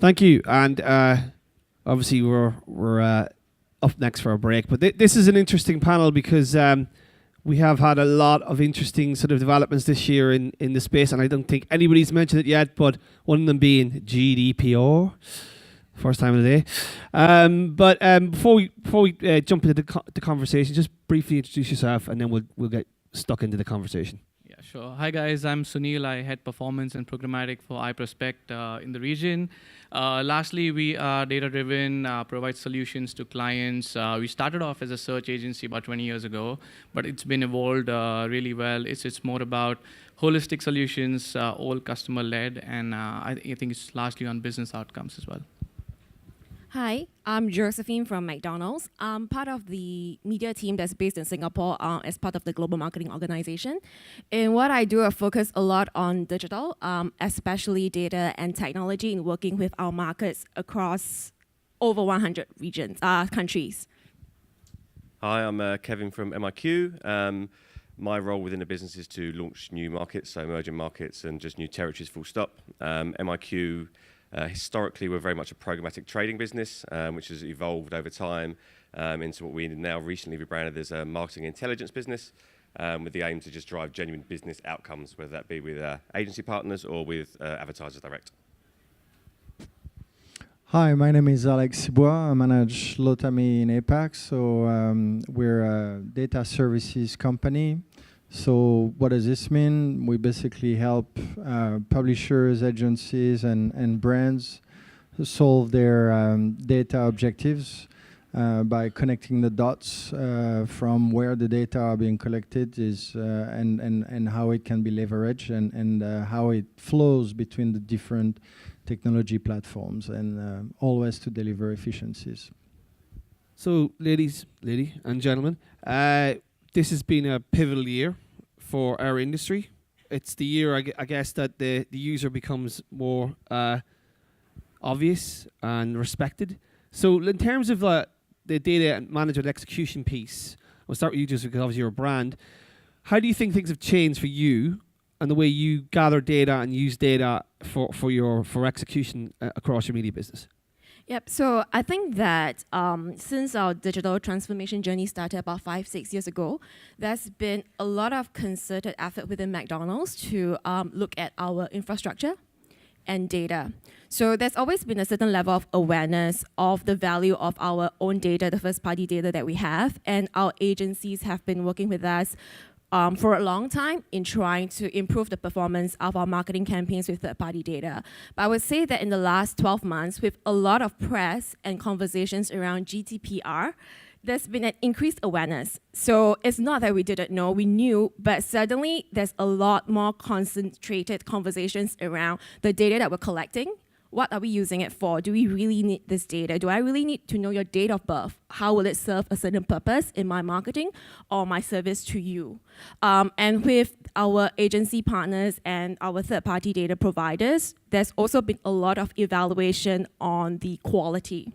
Thank you. And obviously we're up next for a break. But this is an interesting panel because we have had a lot of interesting sort of developments this year in the space, and I don't think anybody's mentioned it yet, but one of them being GDPR. First time of the day. But before we jump into the conversation, just briefly introduce yourself, and then we'll get stuck into the conversation. Yeah, sure. Hi guys, I'm Sunil. I head performance and programmatic for iProspect in the region. Lastly, we are data-driven, provide solutions to clients. We started off as a search agency about 20 years ago, but it's been evolved really well. It's more about holistic solutions, all customer-led, and I think it's largely on business outcomes as well. Hi, I'm Josephine from McDonald's. I'm part of the media team that's based in Singapore as part of the global marketing organization. In what I do, I focus a lot on digital, especially data and technology, in working with our markets across over 100 regions, countries. Hi, I'm Kevin from MIQ. My role within the business is to launch new markets, so emerging markets and just new territories full stop. MIQ historically, we're very much a programmatic trading business, which has evolved over time into what we now recently rebranded as a marketing intelligence business, with the aim to just drive genuine business outcomes, whether that be with agency partners or with advertisers direct. Hi, my name is Alex Sibois. I manage Lotami in APAC. So we're a data services company. So what does this mean? We basically help publishers, agencies, and brands solve their data objectives by connecting the dots from where the data are being collected and how it can be leveraged and how it flows between the different technology platforms and always to deliver efficiencies. So, lady and gentlemen, this has been a pivotal year for our industry. It's the year, I guess, that the user becomes more obvious and respected. So in terms of the data and management execution piece, we'll start with you just because obviously you're a brand. How do you think things have changed for you and the way you gather data and use data for execution across your media business? Yep, so I think that since our digital transformation journey started about 5-6 years ago, there's been a lot of concerted effort within McDonald's to look at our infrastructure and data. So there's always been a certain level of awareness of the value of our own data, the first-party data that we have, and our agencies have been working with us for a long time in trying to improve the performance of our marketing campaigns with third-party data. But I would say that in the last 12 months, with a lot of press and conversations around GDPR, there's been an increased awareness. So it's not that we didn't know, we knew, but suddenly there's a lot more concentrated conversations around the data that we're collecting. What are we using it for? Do we really need this data? Do I really need to know your date of birth? How will it serve a certain purpose in my marketing or my service to you? And with our agency partners and our third-party data providers, there's also been a lot of evaluation on the quality.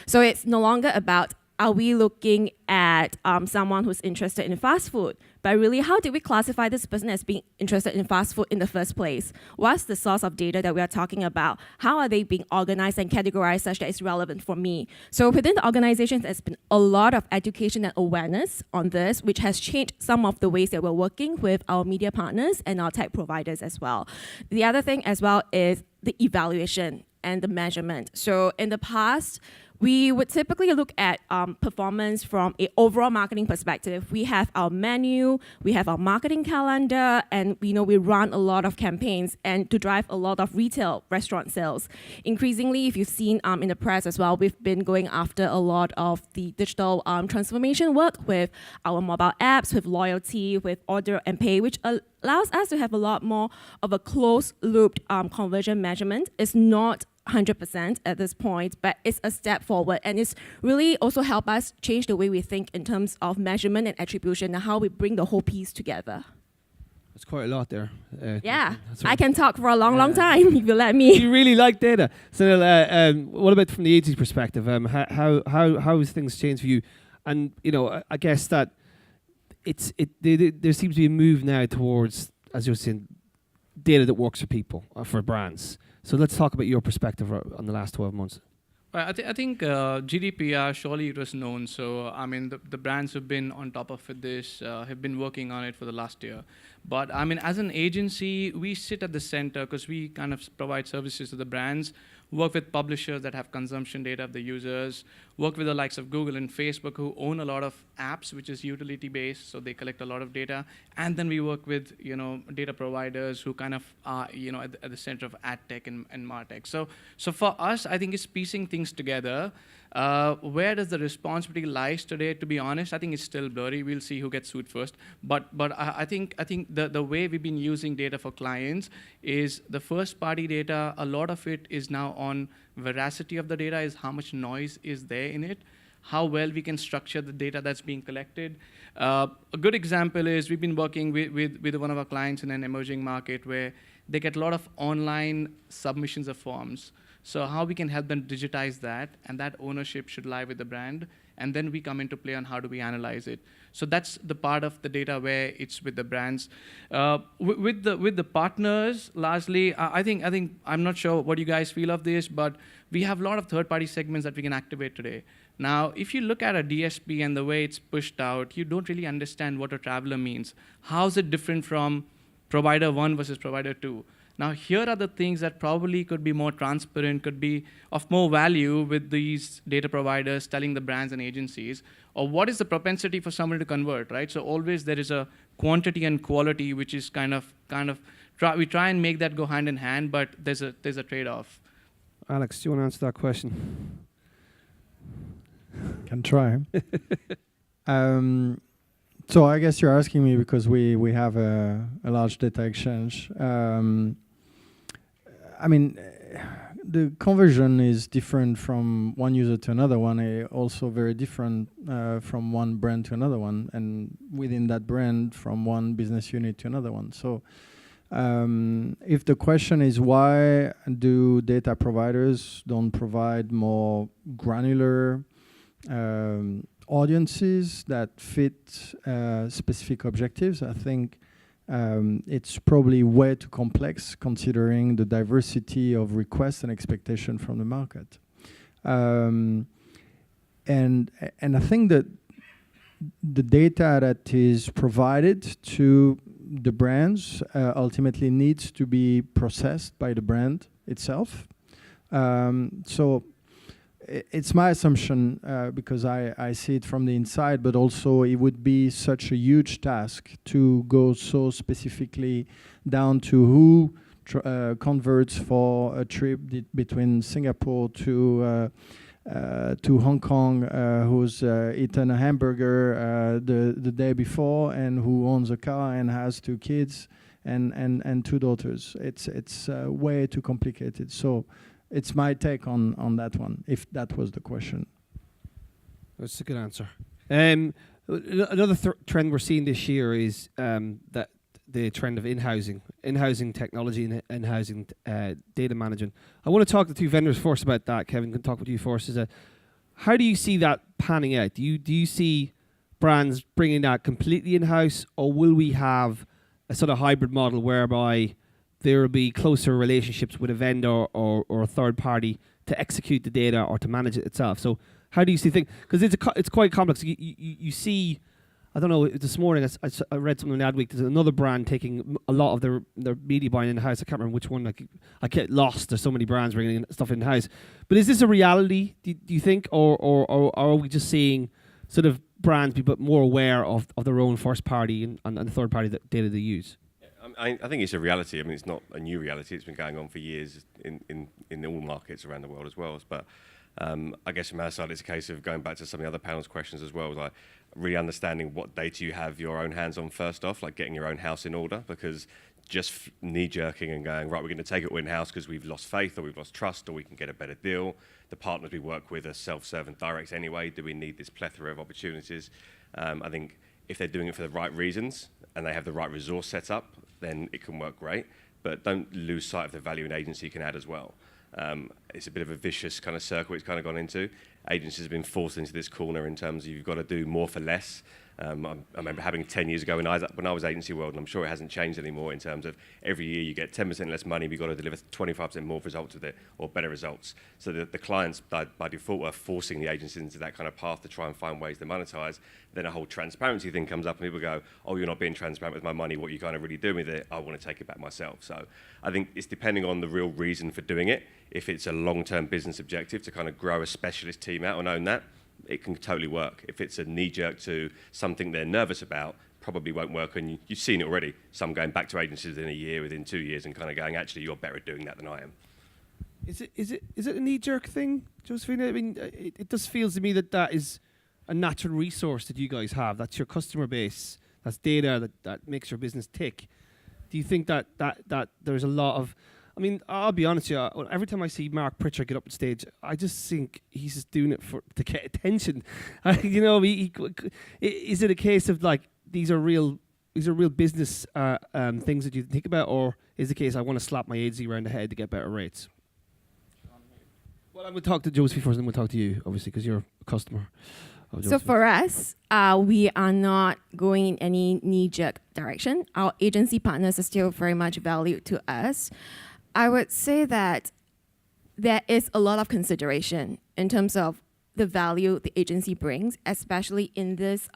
So it's no longer about, are we looking at someone who's interested in fast food? But really, how did we classify this person as being interested in fast food in the first place? What's the source of data that we are talking about? How are they being organized and categorized such that it's relevant for me? So within the organization, there's been a lot of education and awareness on this, which has changed some of the ways that we're working with our media partners and our tech providers as well. The other thing as well is the evaluation and the measurement. So in the past, we would typically look at performance from an overall marketing perspective. We have our menu, we have our marketing calendar, and we run a lot of campaigns and to drive a lot of retail restaurant sales. Increasingly, if you've seen in the press as well, we've been going after a lot of the digital transformation work with our mobile apps, with loyalty, with order and pay, which allows us to have a lot more of a closed-looped conversion measurement. It's not 100% at this point, but it's a step forward, and it's really also helped us change the way we think in terms of measurement and attribution and how we bring the whole piece together. That's quite a lot there. Yeah, I can talk for a long time if you let me. You really like data. So what about from the agency perspective? How has things changed for you? And I guess that there seems to be a move now towards, as you're saying, data that works for people, for brands. So let's talk about your perspective on the last 12 months. Well, I think GDPR, surely it was known. So, I mean, the brands who've been on top of this have been working on it for the last year. But, I mean, as an agency, we sit at the center because we kind of provide services to the brands, work with publishers that have consumption data of the users, work with the likes of Google and Facebook who own a lot of apps, which is utility-based, so they collect a lot of data. And then we work with, data providers who kind of are, at the center of ad tech and martech. So for us, I think it's piecing things together. Where does the responsibility lies today? To be honest, I think it's still blurry. We'll see who gets sued first. But I think the way we've been using data for clients is the first-party data. A lot of it is now on veracity of the data, is how much noise is there in it, how well we can structure the data that's being collected. A good example is we've been working with one of our clients in an emerging market where they get a lot of online submissions of forms. So how we can help them digitize that, and that ownership should lie with the brand, and then we come into play on how do we analyze it. So that's the part of the data where it's with the brands. With the partners, largely, I think I'm not sure what you guys feel of this, but we have a lot of third-party segments that we can activate today. Now, if you look at a DSP and the way it's pushed out, you don't really understand what a traveler means. How's it different from provider 1 versus provider 2? Now, here are the things that probably could be more transparent, could be of more value with these data providers telling the brands and agencies, or what is the propensity for someone to convert, right? So always there is a quantity and quality, which is we try and make that go hand in hand, but there's a trade-off. Alex, do you want to answer that question? Can try. So I guess you're asking me because we have a large data exchange. I mean, the conversion is different from one user to another one, also very different from one brand to another one, and within that brand from one business unit to another one. So if the question is why do data providers don't provide more granular audiences that fit specific objectives, I think it's probably way too complex considering the diversity of requests and expectation from the market. And I think that the data that is provided to the brands ultimately needs to be processed by the brand itself. So it's my assumption because I see it from the inside, but also it would be such a huge task to go so specifically down to who converts for a trip between Singapore to Hong Kong, who's eaten a hamburger the day before, and who owns a car and has 2 kids and 2 daughters. It's way too complicated. So it's my take on that one, if that was the question. That's a good answer. Another trend we're seeing this year is that the trend of in-housing technology and in-housing data management. I want to talk to 2 vendors first about that. Kevin, can talk with you first. How do you see that panning out? Do you see brands bringing that completely in-house, or will we have a sort of hybrid model whereby there will be closer relationships with a vendor or a third party to execute the data or to manage it itself? So how do you see things? Because it's quite complex. You see, I don't know, this morning I read something in Adweek. There's another brand taking a lot of their media buying in-house. I can't remember which one. I get lost. There's so many brands bringing stuff in-house. But is this a reality, do you think? Or are we just seeing sort of brands be more aware of their own first party and the third party data they use? I think it's a reality. I mean, it's not a new reality. It's been going on for years in all markets around the world as well. But I guess from our side, it's a case of going back to some of the other panel's questions as well, like really understanding what data you have your own hands on first off, like getting your own house in order, because just knee-jerking and going, right, we're going to take it in-house because we've lost faith or we've lost trust or we can get a better deal. The partners we work with are self-serve and direct anyway. Do we need this plethora of opportunities? I think if they're doing it for the right reasons and they have the right resource set up, then it can work great. But don't lose sight of the value an agency can add as well. It's a bit of a vicious kind of circle it's kind of gone into. Agencies have been forced into this corner in terms of you've got to do more for less. I remember having 10 years ago when I was agency world, and I'm sure it hasn't changed anymore in terms of every year you get 10% less money, we've got to deliver 25% more results with it, or better results. So the clients, by default, are forcing the agencies into that kind of path to try and find ways to monetize. Then a whole transparency thing comes up, and people go, oh, you're not being transparent with my money, what are you kind of really doing with it? I want to take it back myself. So I think it's depending on the real reason for doing it. If it's a long-term business objective to kind of grow a specialist team out and own that, it can totally work. If it's a knee-jerk to something they're nervous about, probably won't work. And you've seen it already. Some going back to agencies within a year, within 2 years, and kind of going, actually, you're better at doing that than I am. Is it a knee-jerk thing, Josephine? I mean, it just feels to me that is a natural resource that you guys have. That's your customer base. That's data that makes your business tick. Do you think that there's a lot of... I mean, I'll be honest with you, every time I see Mark Pritchard get up on stage, I just think he's just doing it to get attention. You know, is it a case of like, these are real business things that you think about, or is it a case I want to slap my agency around the head to get better rates? Well, I'm going to talk to Josephine first, and then we'll talk to you, obviously, because you're a customer. So for us, we are not going in any knee-jerk direction. Our agency partners are still very much valued to us. I would say that there is a lot of consideration in terms of the value the agency brings, especially in this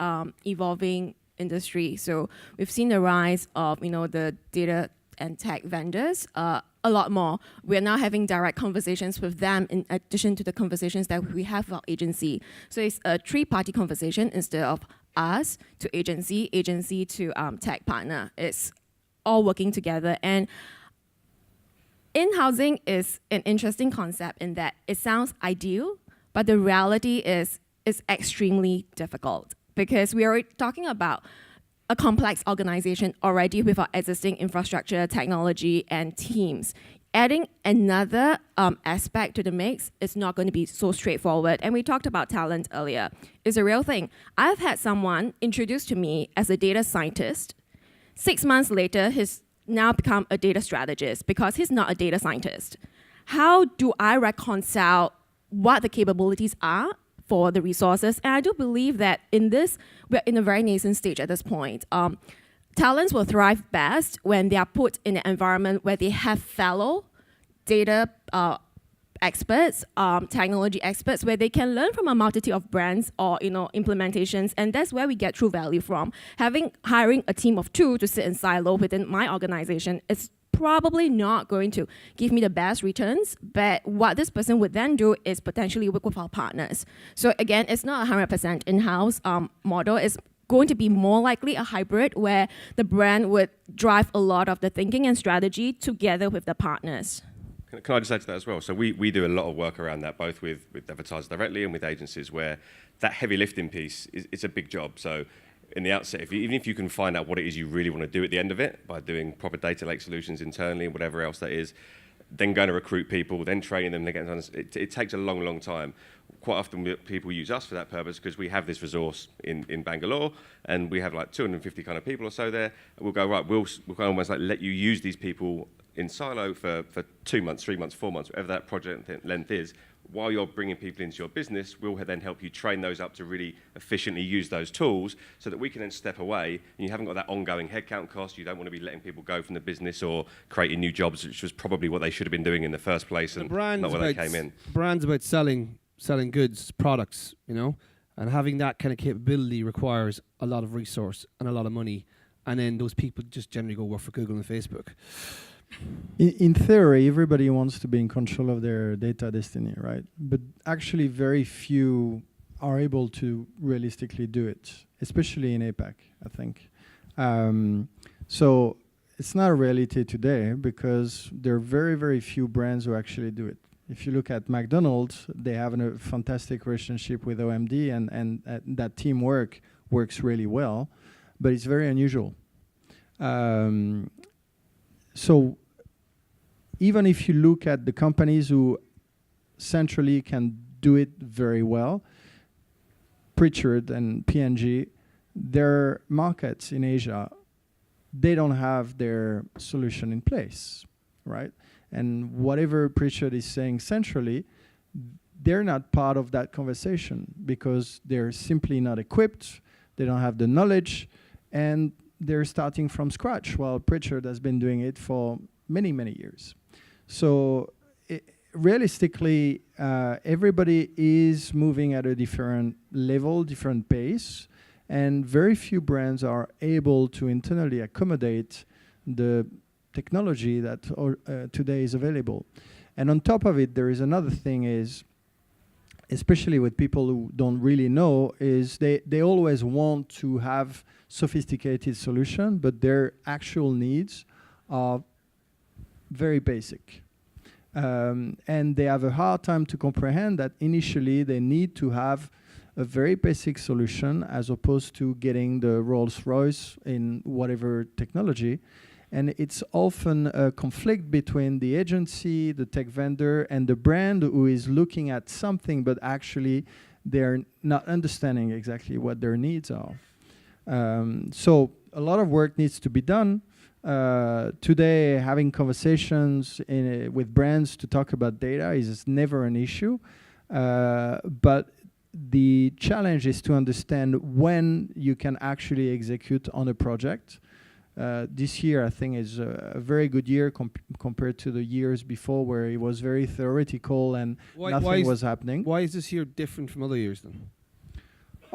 evolving industry. So we've seen the rise of, the data and tech vendors a lot more. We're now having direct conversations with them in addition to the conversations that we have with our agency. So it's a three-party conversation instead of us to agency to tech partner. It's all working together. And in-housing is an interesting concept in that it sounds ideal, but the reality is extremely difficult because we are talking about a complex organization already with our existing infrastructure, technology, and teams. Adding another aspect to the mix is not going to be so straightforward. And we talked about talent earlier. It's a real thing. I've had someone introduced to me as a data scientist. 6 months later, he's now become a data strategist because he's not a data scientist. How do I reconcile what the capabilities are for the resources? And I do believe that in this, we're in a very nascent stage at this point. Talents will thrive best when they are put in an environment where they have fellow data experts, technology experts, where they can learn from a multitude of brands or implementations, and that's where we get true value from. Hiring a team of 2 to sit in silo within my organization is probably not going to give me the best returns, but what this person would then do is potentially work with our partners. So again, it's not a 100% in-house model. It's going to be more likely a hybrid where the brand would drive a lot of the thinking and strategy together with the partners. Can I just add to that as well? So we do a lot of work around that, both with advertisers directly and with agencies, where that heavy lifting piece is a big job. So in the outset, even if you can find out what it is you really want to do at the end of it by doing proper data lake solutions internally and whatever else that is, then going to recruit people, then training them, it takes a long, long time. Quite often people use us for that purpose because we have this resource in Bangalore and we have like 250 kind of people or so there. We'll go, right, we'll almost like let you use these people in silo for 2 months, 3 months, 4 months, whatever that project length is. While you're bringing people into your business, we'll then help you train those up to really efficiently use those tools so that we can then step away and you haven't got that ongoing headcount cost. You don't want to be letting people go from the business or creating new jobs, which was probably what they should have been doing in the first place and not where they came in. Brand's about selling goods, products, and having that kind of capability requires a lot of resource and a lot of money. And then those people just generally go work for Google and Facebook. In theory, everybody wants to be in control of their data destiny, right? But actually, very few are able to realistically do it, especially in APAC, I think. So it's not a reality today because there are very, very few brands who actually do it. If you look at McDonald's, they have a fantastic relationship with OMD, and that teamwork works really well, but it's very unusual. So even if you look at the companies who centrally can do it very well, Pritchard and P&G, their markets in Asia, they don't have their solution in place, right? And whatever Pritchard is saying centrally, they're not part of that conversation because they're simply not equipped. they don't have the knowledge, and they're starting from scratch, while Pritchard has been doing it for many, many years. So realistically, everybody is moving at a different level, different pace, and very few brands are able to internally accommodate the technology that today is available. And on top of it, there is another thing is, especially with people who don't really know, is they always want to have sophisticated solution, but their actual needs are very basic. And they have a hard time to comprehend that initially they need to have a very basic solution as opposed to getting the Rolls-Royce in whatever technology. And it's often a conflict between the agency, the tech vendor, and the brand who is looking at something, but actually they're not understanding exactly what their needs are. So a lot of work needs to be done. Today, having conversations with brands to talk about data is never an issue. But the challenge is to understand when you can actually execute on a project. This year, I think, is a very good year compared to the years before, where it was very theoretical and nothing was happening. Why is this year different from other years then?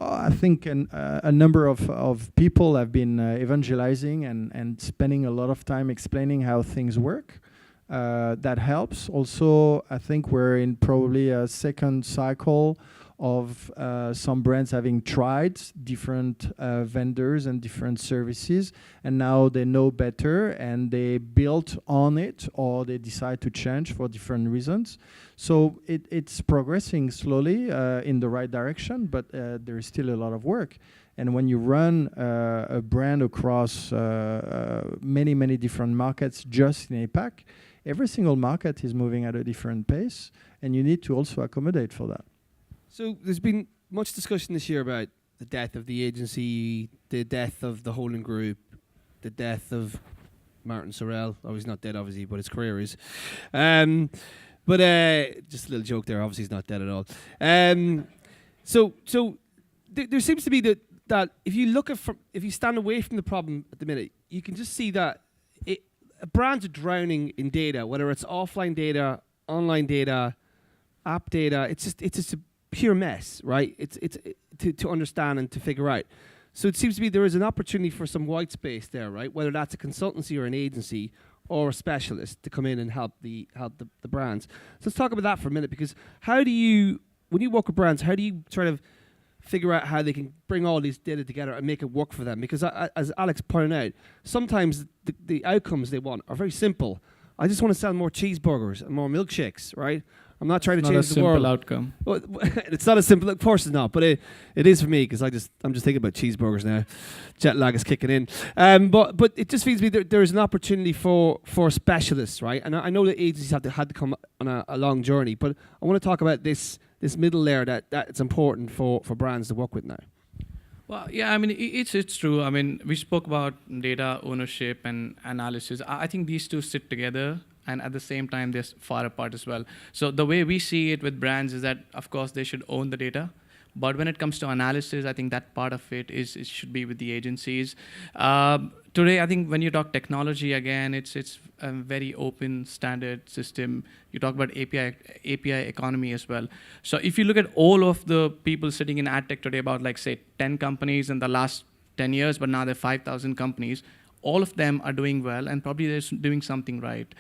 I think a number of people have been evangelizing and spending a lot of time explaining how things work. That helps. Also, I think we're in probably a second cycle of some brands having tried different vendors and different services, and now they know better and they built on it, or they decide to change for different reasons. So it's progressing slowly in the right direction, but there is still a lot of work. And when you run a brand across many, many different markets just in APAC, every single market is moving at a different pace, and you need to also accommodate for that. So there's been much discussion this year about the death of the agency, the death of the holding group, the death of Martin Sorrell. Oh, he's not dead, obviously, but his career is. But just a little joke there. Obviously, he's not dead at all. So there seems to be that if you look at if you stand away from the problem at the minute, you can just see that brands are drowning in data, whether it's offline data, online data, app data. It's just a pure mess, right? It's to understand and to figure out. So it seems to be there is an opportunity for some white space there, right? Whether that's a consultancy or an agency or a specialist to come in and help the brands. So let's talk about that for a minute, because when you work with brands, how do you try to figure out how they can bring all these data together and make it work for them? Because as Alex pointed out, sometimes the outcomes they want are very simple. I just want to sell more cheeseburgers and more milkshakes, right? I'm not trying to change the world. Not a simple outcome. Well, it's not a simple. Of course, it's not. But it is for me, because I'm just thinking about cheeseburgers now. Jet lag is kicking in. But it just feels to me there is an opportunity for specialists, right? And I know that agencies had to come on a long journey. But I want to talk about this middle layer that it's important for brands to work with now. Well, yeah, I mean, it's true. I mean, we spoke about data ownership and analysis. I think these two sit together, and at the same time, they're far apart as well. So the way we see it with brands is that, of course, they should own the data. But when it comes to analysis, I think that part of it should be with the agencies. Today, I think when you talk technology, again, it's a very open standard system. You talk about API economy as well. So if you look at all of the people sitting in ad tech today, about like, say, 10 companies in the last 10 years, but now there are 5,000 companies, all of them are doing well, and probably they're doing something right.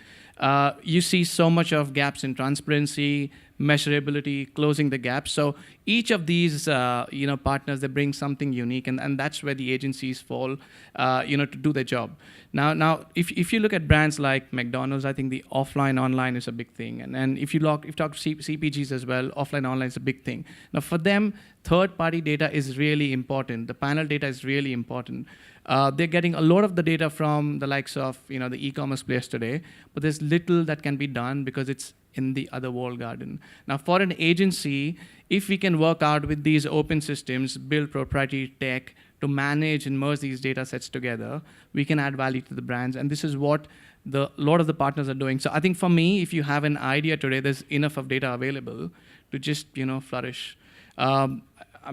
You see so much of gaps in transparency, measurability, closing the gaps. So each of these partners, they bring something unique, and that's where the agencies fall to do their job. Now if you look at brands like McDonald's, I think the offline online is a big thing, and if you talk to CPGs as well, offline online is a big thing. Now for them, third-party data is really important. The panel data is really important. They're getting a lot of the data from the likes of the e-commerce players today, but there's little that can be done because it's in the other walled garden. Now, for an agency, if we can work out with these open systems, build proprietary tech to manage and merge these data sets together, we can add value to the brands, and this is what a lot of the partners are doing. So I think for me, if you have an idea today, there's enough of data available to just flourish. I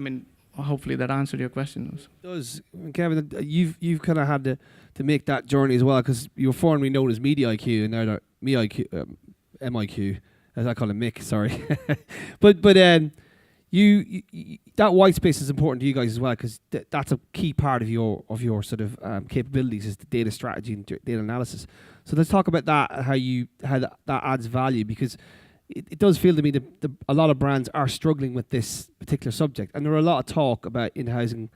mean, hopefully that answered your question. Does Kevin? You've kind of had to make that journey as well, because you were formerly known as Media IQ and now they're MIQ, as I call it, Mick. Sorry, but you that white space is important to you guys as well, because that's a key part of your sort of capabilities, is the data strategy and data analysis. So let's talk about that, how that adds value, because it does feel to me that a lot of brands are struggling with this particular subject, and there are a lot of talk about in-housing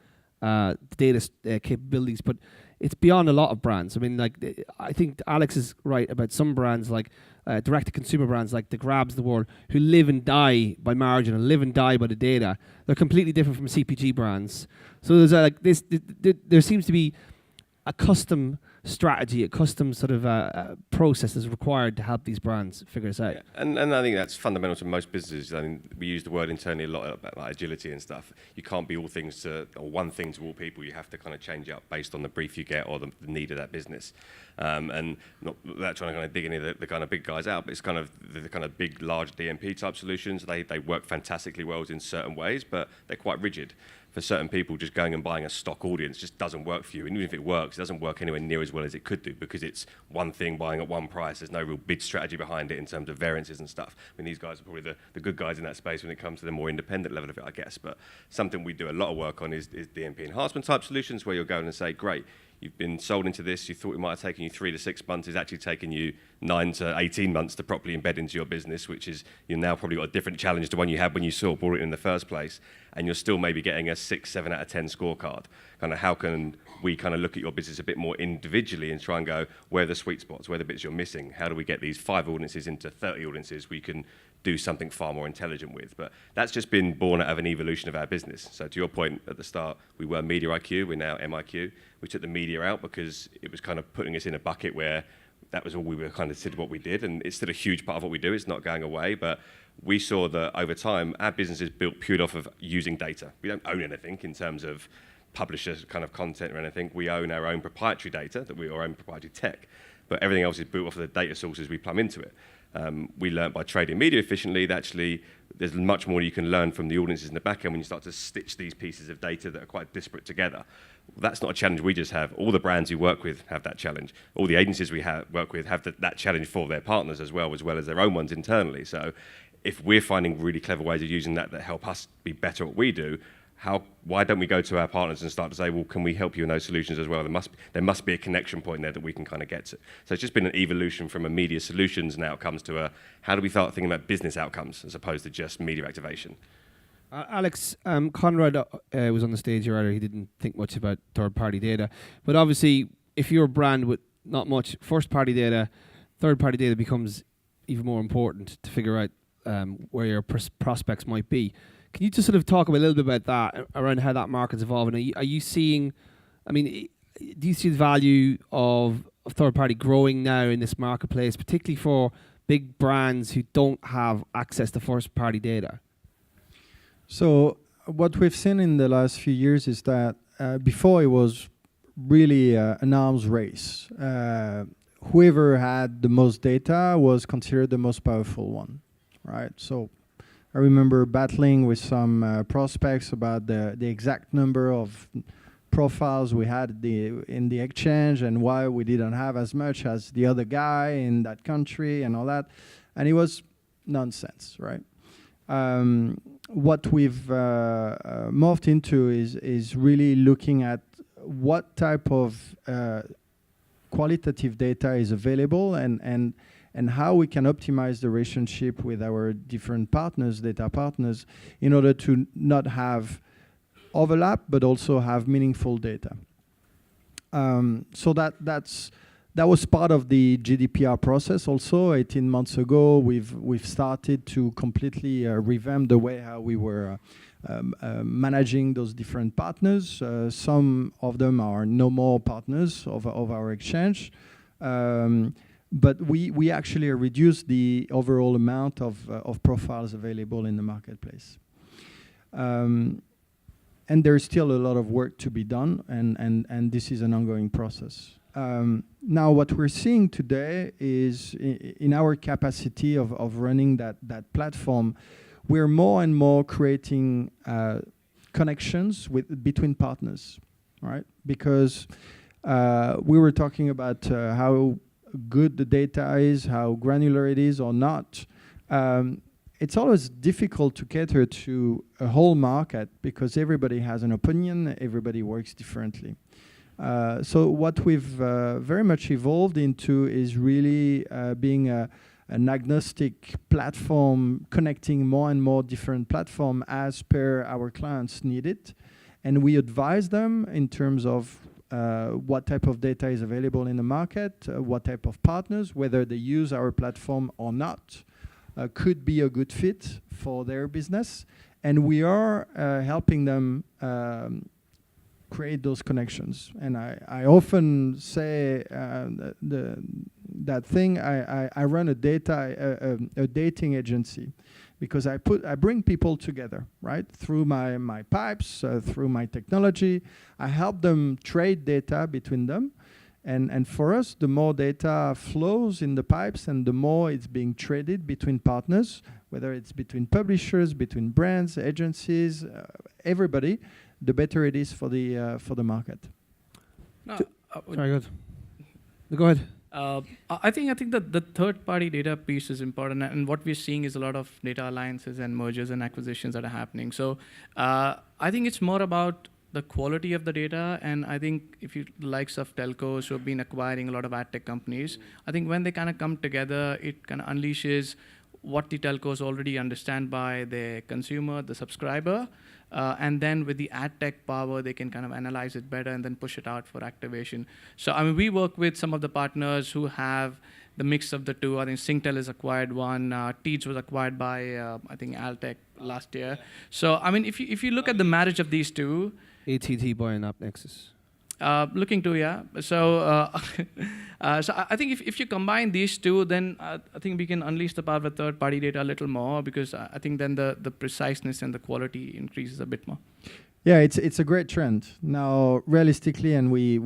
data capabilities, but it's beyond a lot of brands. I mean, like, I think Alex is right about some brands, like direct-to-consumer brands like the Grabs of the world, who live and die by margin and live and die by the data. They're completely different from CPG brands. So there's like this. There seems to be a custom strategy, a custom sort of process is required to help these brands figure this out. Yeah. And I think that's fundamental to most businesses. I mean, we use the word internally a lot about like agility and stuff. You can't be all things to, or one thing to all people. You have to kind of change up based on the brief you get or the need of that business. And not that trying to kind of dig any of the kind of big guys out, but it's kind of the kind of big, large DMP type solutions. They work fantastically well in certain ways, but they're quite rigid. For certain people, just going and buying a stock audience just doesn't work for you. And even if it works, it doesn't work anywhere near as well as it could do, because it's one thing buying at one price. There's no real big strategy behind it in terms of variances and stuff. I mean, these guys are probably the good guys in that space when it comes to the more independent level of it, I guess. But something we do a lot of work on is DMP enhancement type solutions, where you'll go in and say, great, you've been sold into this, you thought it might have taken you 3 to 6 months, it's actually taken you 9 to 18 months to properly embed into your business, which is, you've now probably got a different challenge to one you had when you bought it in the first place, and you're still maybe getting a 6, 7 out of 10 scorecard. Kind of how can we kind of look at your business a bit more individually and try and go, where are the sweet spots, where are the bits you're missing? How do we get these 5 audiences into 30 audiences we can do something far more intelligent with? But that's just been born out of an evolution of our business. So to your point at the start, we were Media IQ, we're now MIQ. We took the media out because it was kind of putting us in a bucket where that was all we were kind of considered what we did, and it's still a huge part of what we do. It's not going away, but we saw that over time, our business is built purely off of using data. We don't own anything in terms of publisher kind of content or anything. We own our own proprietary data, our own proprietary tech, but everything else is built off of the data sources we plumb into it. We learned by trading media efficiently that actually there's much more you can learn from the audiences in the back end when you start to stitch these pieces of data that are quite disparate together. That's not a challenge we just have. All the brands we work with have that challenge. All the agencies we work with have that challenge for their partners as well as their own ones internally. So if we're finding really clever ways of using that help us be better at what we do, why don't we go to our partners and start to say, well, can we help you in those solutions as well? There must be a connection point there that we can kind of get to. So it's just been an evolution from a media solutions and outcomes to how do we start thinking about business outcomes as opposed to just media activation. Alex, Conrad was on the stage earlier. He didn't think much about third-party data. But obviously, if you're a brand with not much first-party data, third-party data becomes even more important to figure out where your prospects might be. Can you just sort of talk a little bit about that, around how that market's evolving? Are you seeing, I mean, do you see the value of third-party growing now in this marketplace, particularly for big brands who don't have access to first-party data? So what we've seen in the last few years is that before it was really an arms race. Whoever had the most data was considered the most powerful one, right? So I remember battling with some prospects about the exact number of profiles we had in the exchange and why we didn't have as much as the other guy in that country and all that. And it was nonsense, right? What we've morphed into is really looking at what type of qualitative data is available and how we can optimize the relationship with our different partners, data partners, in order to not have overlap, but also have meaningful data. So that was part of the GDPR process also. 18 months ago, we've started to completely revamp the way how we were managing those different partners. Some of them are no more partners of our exchange. But we actually reduced the overall amount of profiles available in the marketplace. And there's still a lot of work to be done, and this is an ongoing process. Now, what we're seeing today is in our capacity of running that platform, we're more and more creating connections between partners, right? Because we were talking about how good the data is, how granular it is or not. It's always difficult to cater to a whole market because everybody has an opinion, everybody works differently. So what we've very much evolved into is really being an agnostic platform, connecting more and more different platforms as per our clients need it. And we advise them in terms of what type of data is available in the market, what type of partners, whether they use our platform or not, could be a good fit for their business. And we are helping them create those connections. And I often say that thing, I run a dating agency, because I bring people together, right? Through my pipes, through my technology. I help them trade data between them. And for us, the more data flows in the pipes and the more it's being traded between partners, whether it's between publishers, between brands, agencies, everybody, the better it is for the market. No, Very good. Go ahead. I think that the third-party data piece is important, and what we're seeing is a lot of data alliances and mergers and acquisitions that are happening. So I think it's more about the quality of the data, and I think if you likes of telcos who have been acquiring a lot of ad tech companies, I think when they kind of come together, it kind of unleashes what the telcos already understand by their consumer, the subscriber, and then with the ad tech power, they can kind of analyze it better and then push it out for activation. So I mean, we work with some of the partners who have the mix of the two. I think Singtel has acquired one. Teach was acquired by, I think, Altec last year. So I mean, if you look at the marriage of these two, ATT buying AppNexus. Looking to, yeah. So, so I think if you combine these two, then I think we can unleash the power of third-party data a little more, because I think then the preciseness and the quality increases a bit more. Yeah, it's a great trend. Now, realistically, and we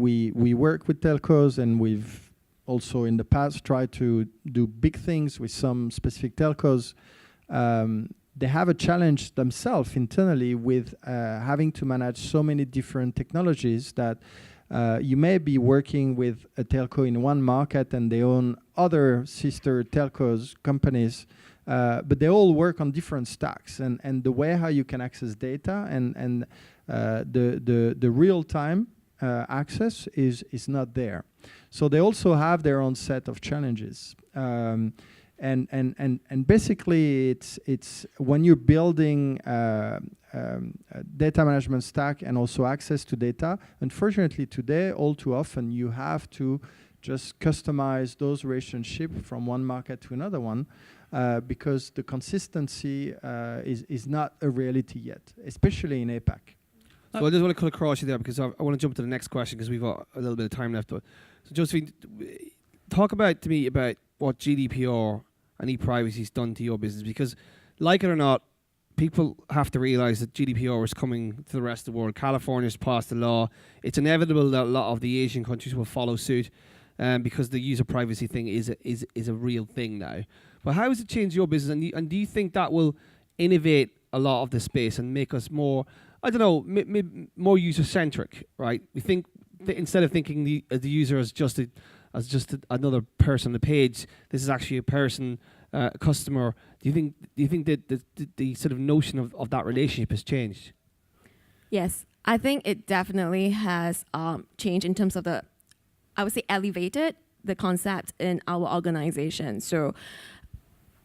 work with telcos, and we've also in the past tried to do big things with some specific telcos. They have a challenge themselves internally with having to manage so many different technologies that you may be working with a telco in one market and they own other sister telcos companies, but they all work on different stacks. And the way how you can access data and the real-time access is not there. So they also have their own set of challenges. And basically, it's when you're building a data management stack and also access to data. Unfortunately, today, all too often, you have to just customize those relationships from one market to another one, because the consistency is not a reality yet, especially in APAC. So I just want to cut across you there, because I want to jump to the next question, because we've got a little bit of time left. So Josephine, talk to me about what GDPR and e-privacy has done to your business, because like it or not, people have to realize that GDPR is coming to the rest of the world. California's passed the law. It's inevitable that a lot of the Asian countries will follow suit, because the user privacy thing is a real thing now. But how has it changed your business, and do you think that will innovate a lot of the space and make us more, I don't know, more user-centric, right? We think instead of thinking the user as just another person on the page, this is actually a person, a customer. Do you think that the sort of notion of that relationship has changed? Yes, I think it definitely has changed in terms of I would say elevated the concept in our organization. So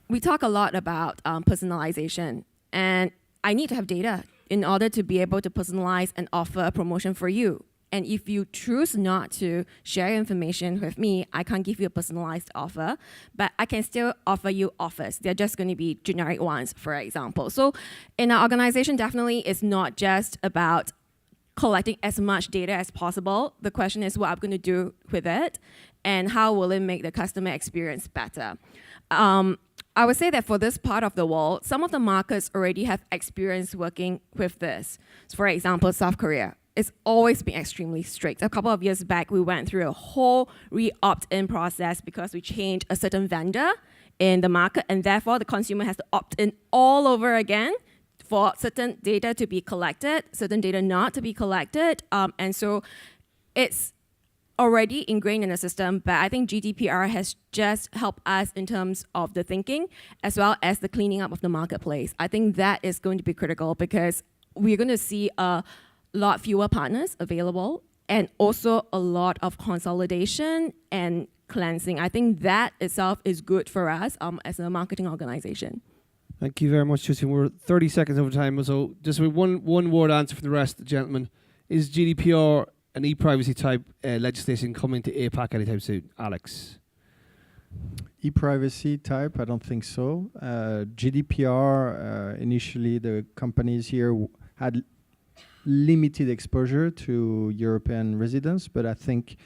we talk a lot about personalization, and I need to have data in order to be able to personalize and offer a promotion for you. And if you choose not to share information with me, I can't give you a personalized offer, but I can still offer you offers. They're just going to be generic ones, for example. So in our organization, definitely it's not just about collecting as much data as possible. The question is what I'm going to do with it and how will it make the customer experience better. I would say that for this part of the world, some of the markets already have experience working with this. So for example, South Korea. It's always been extremely strict. A couple of years back, we went through a whole re-opt-in process because we changed a certain vendor in the market, and therefore the consumer has to opt in all over again for certain data to be collected, certain data not to be collected. And so it's already ingrained in the system, but I think GDPR has just helped us in terms of the thinking as well as the cleaning up of the marketplace. I think that is going to be critical because we're going to see a lot fewer partners available and also a lot of consolidation and cleansing. I think that itself is good for us as a marketing organization. Thank you very much, Josephine. We're 30 seconds over time, so just with one word answer for the rest of the gentlemen. Is GDPR an e-privacy type legislation coming to APAC anytime soon? Alex? E-privacy type, I don't think so. GDPR, initially the companies here had limited exposure to European residents, but I think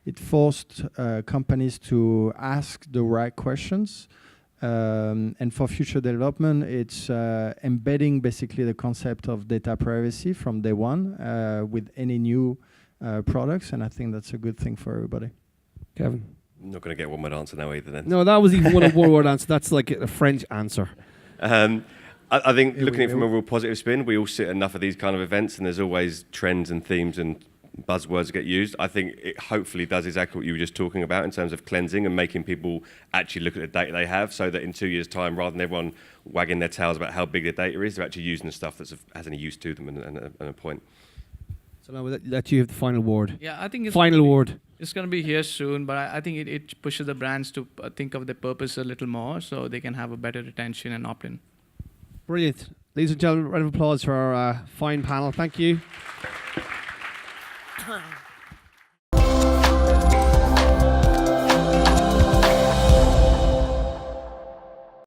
it forced companies to ask the right questions. And for future development, it's embedding basically the concept of data privacy from day one with any new products, and I think that's a good thing for everybody. Kevin? I'm not going to get one word answer now either then. No, that was even one word answer. That's like a French answer. I think looking at it from a real positive spin, we all sit at enough of these kind of events and there's always trends and themes and buzzwords that get used. I think it hopefully does exactly what you were just talking about in terms of cleansing and making people actually look at the data they have, so that in 2 years' time, rather than everyone wagging their tails about how big their data is, they're actually using the stuff that has any use to them and a point. So now we'll let you have the final word. Yeah, I think Final word. It's going to be here soon, but I think it pushes the brands to think of their purpose a little more so they can have a better retention and opt-in. Brilliant. Ladies and gentlemen, round of applause for our fine panel. Thank you.